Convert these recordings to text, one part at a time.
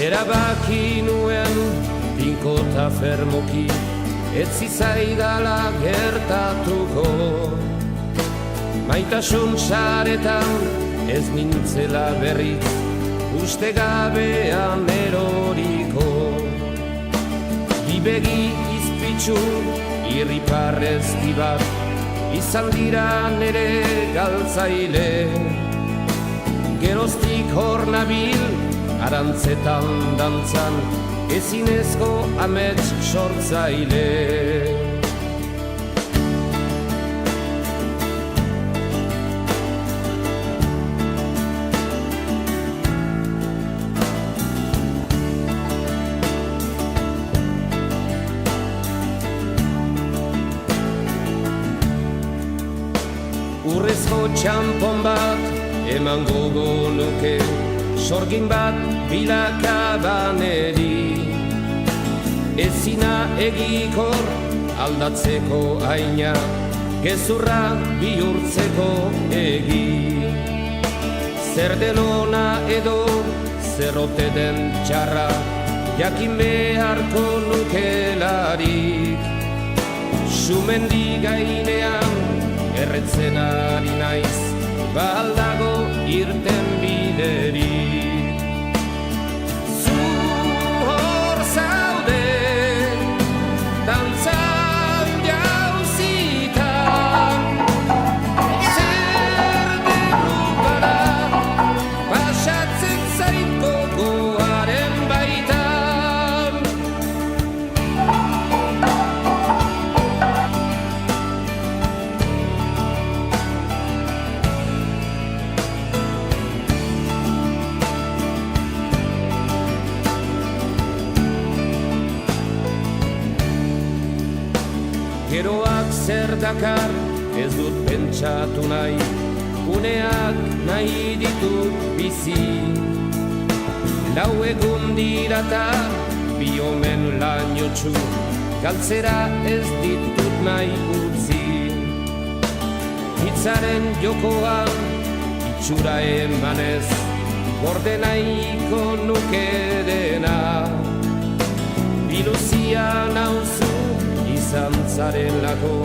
Erabaki nuen tinkota fermoki, ez zizaidala gertatuko. Maitasun saretan ez nintzela berriz, uste gabean eroriko. Bibegi izpitzu, irriparrezti bat, izan dira nere galtzaile. Geroztik hor nabil, arantzetan dantzan, ezinezko amets sortzaile. Urrezko txampon bat eman gogo nuke, sorgin bat bilakabaneri. Ezina egikor aldatzeko aina, gezurra bihurtzeko egi. Zer den ona edo zer ote den txarra, jakin beharko nukelarik. Sumendi gainean erretzen ari naiz, ba aldago irten biderik. Zu hor zaude, dantzan jauzitan, zer derrupara, pasatzen zait gogoaren baitan. Geroak zer dakar ez dut pentsatu nahi, uneak nahi ditut bizi. Lau egun dirata bi omen lainotsu, galtzera ez ditut nahi utzi. Hitzaren jokoan itxura emanez, gorde nahiko nuke dena. Biluzia nauzu izan zaren lako,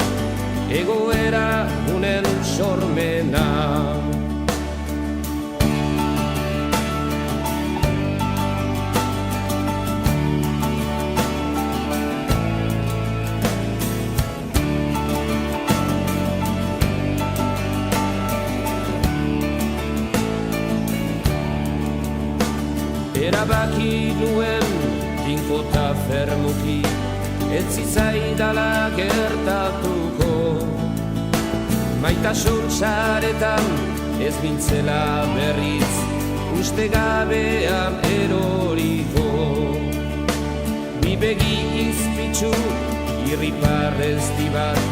egoera unen sormena. Erabaki nuen tinkota fermuki, ez zizaidala gertatuko. Maitasun saretan ez nintzela berriz, uste gabean eroriko. Bibegi izpitzu, irriparrezti bat,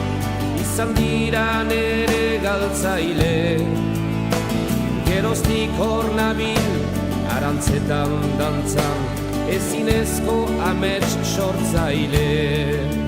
izan dira nere galtzaile. Geroztik hor nabil, arantzetan dantzan, ezinezko amets sortzaile.